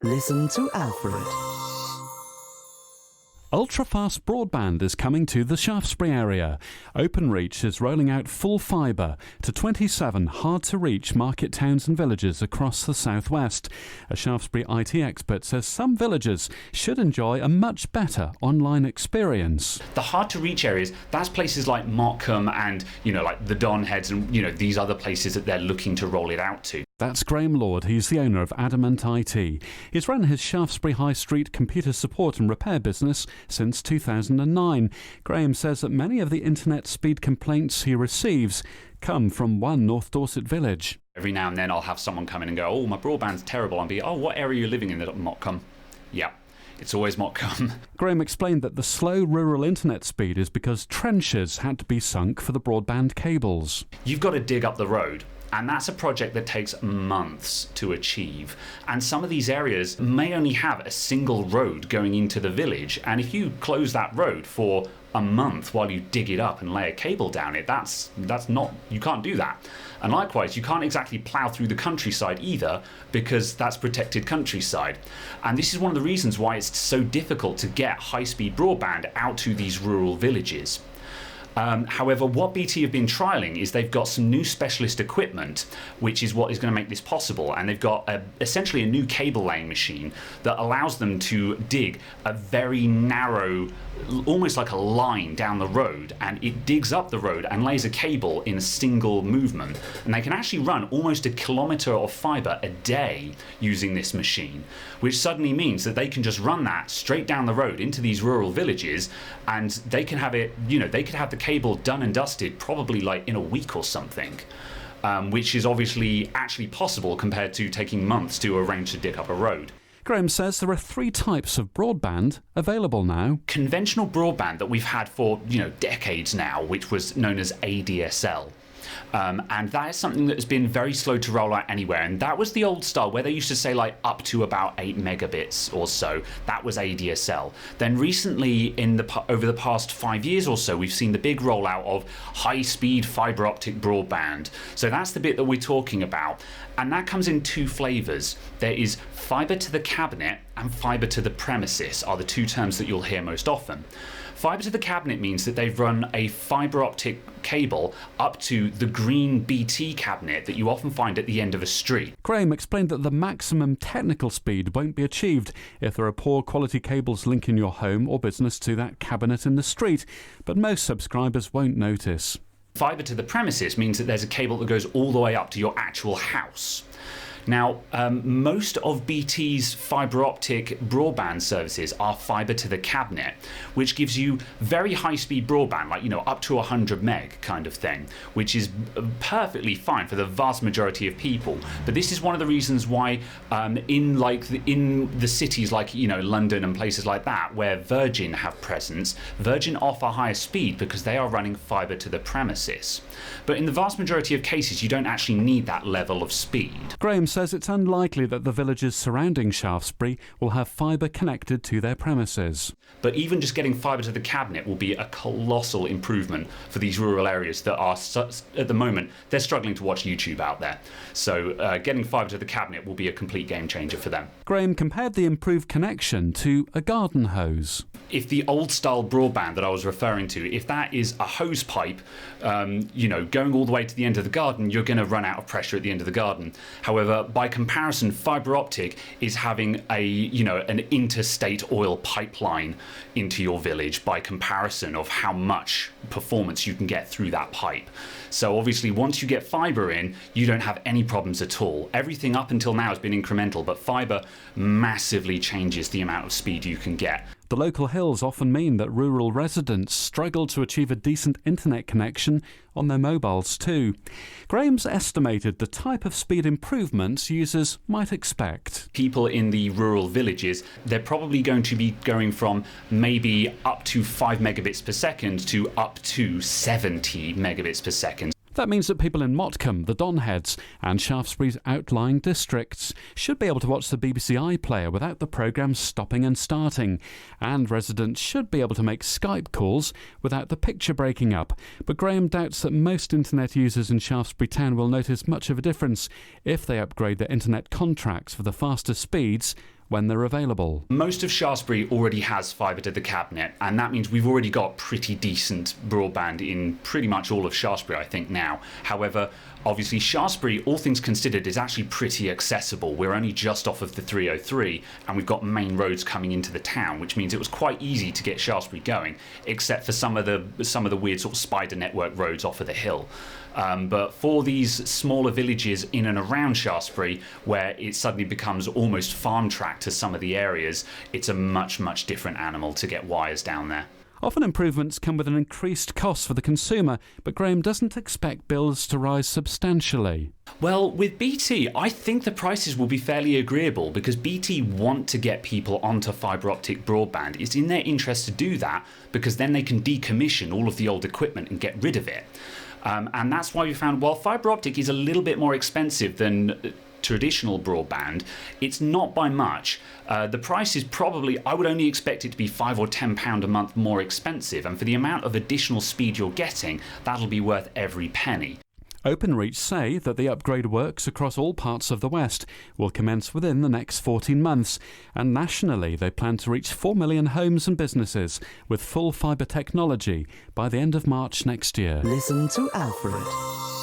Listen to Alfred. Ultrafast broadband is coming to the Shaftesbury area. Openreach is rolling out full fibre to 27 hard-to-reach market towns and villages across the southwest. A Shaftesbury IT expert says some villagers should enjoy a much better online experience. The hard-to-reach areas, that's places like Mottcombe and, like the Don Heads and, these other places that they're looking to roll it out to. That's Graham Lord. He's the owner of Adamant IT. He's run his Shaftesbury High Street computer support and repair business since 2009. Graham says that many of the internet speed complaints he receives come from one North Dorset village. Every now and then I'll have someone come in and go, "Oh, my broadband's terrible." I'll be, "Oh, what area are you living in?" Mottcombe. Yeah. It's always Mottcombe. Graham explained that the slow rural internet speed is because trenches had to be sunk for the broadband cables. You've got to dig up the road. And that's a project that takes months to achieve. And some of these areas may only have a single road going into the village. And if you close that road for a month while you dig it up and lay a cable down it, that's not, you can't do that. And likewise, you can't exactly plough through the countryside either, because that's protected countryside. And this is one of the reasons why it's so difficult to get high-speed broadband out to these rural villages. However, what BT have been trialling is they've got some new specialist equipment, which is what is going to make this possible. And they've got essentially a new cable laying machine that allows them to dig a very narrow, almost like a line down the road, and it digs up the road and lays a cable in a single movement. And they can actually run almost a kilometre of fibre a day using this machine, which suddenly means that they can just run that straight down the road into these rural villages, and they can have it, they could have the cable done and dusted probably like in a week or something, which is obviously actually possible compared to taking months to arrange to dig up a road. Graham says there are 3 types of broadband available now. Conventional broadband that we've had for decades now, which was known as ADSL. And that is something that has been very slow to roll out anywhere. And that was the old style where they used to say like up to about 8 megabits or so. That was ADSL. Then recently, over the past 5 years or so, we've seen the big rollout of high-speed fibre optic broadband. So that's the bit that we're talking about. And that comes in 2 flavours. There is fibre to the cabinet and fibre to the premises are the 2 terms that you'll hear most often. Fibre to the cabinet means that they've run a fibre optic cable up to the green BT cabinet that you often find at the end of a street. Graham explained that the maximum technical speed won't be achieved if there are poor quality cables linking your home or business to that cabinet in the street, but most subscribers won't notice. Fibre to the premises means that there's a cable that goes all the way up to your actual house. Now, most of BT's fibre optic broadband services are fibre to the cabinet, which gives you very high-speed broadband, like, up to 100 meg kind of thing, which is perfectly fine for the vast majority of people. But this is one of the reasons why in the cities like, London and places like that, where Virgin have presence, Virgin offer higher speed because they are running fibre to the premises. But in the vast majority of cases, you don't actually need that level of speed. Graham says it's unlikely that the villages surrounding Shaftesbury will have fibre connected to their premises. But even just getting fibre to the cabinet will be a colossal improvement for these rural areas that are, at the moment, they're struggling to watch YouTube out there. So getting fibre to the cabinet will be a complete game changer for them. Graham compared the improved connection to a garden hose. If the old style broadband that I was referring to, if that is a hose pipe, going all the way to the end of the garden, you're going to run out of pressure at the end of the garden. However, by comparison, fibre optic is having an interstate oil pipeline into your village by comparison of how much performance you can get through that pipe. So obviously, once you get fibre in, you don't have any problems at all. Everything up until now has been incremental, but fibre massively changes the amount of speed you can get. The local hills often mean that rural residents struggle to achieve a decent internet connection on their mobiles too. Graham's estimated the type of speed improvements users might expect. People in the rural villages, they're probably going to be going from maybe up to 5 megabits per second to up to 70 megabits per second. That means that people in Mottcombe, the Don Heads and Shaftesbury's outlying districts should be able to watch the BBC iPlayer without the programme stopping and starting, and residents should be able to make Skype calls without the picture breaking up. But Graham doubts that most internet users in Shaftesbury Town will notice much of a difference if they upgrade their internet contracts for the faster speeds when they're available. Most of Shaftesbury already has fibre to the cabinet, and that means we've already got pretty decent broadband in pretty much all of Shaftesbury, I think, now. However, obviously Shaftesbury, all things considered, is actually pretty accessible. We're only just off of the 303, and we've got main roads coming into the town, which means it was quite easy to get Shaftesbury going, except for some of the weird sort of spider network roads off of the hill. But for these smaller villages in and around Shaftesbury, where it suddenly becomes almost farm track to some of the areas, it's a much, much different animal to get wires down there. Often improvements come with an increased cost for the consumer, but Graham doesn't expect bills to rise substantially. Well, with BT, I think the prices will be fairly agreeable because BT want to get people onto fibre optic broadband. It's in their interest to do that because then they can decommission all of the old equipment and get rid of it. And that's why we found, while fibre optic is a little bit more expensive than traditional broadband, it's not by much. The price is probably, I would only expect it to be £5 or £10 a month more expensive, and for the amount of additional speed you're getting, that'll be worth every penny. Openreach say that the upgrade works across all parts of the West will commence within the next 14 months, and nationally they plan to reach 4 million homes and businesses with full fibre technology by the end of March next year. Listen to Alfred.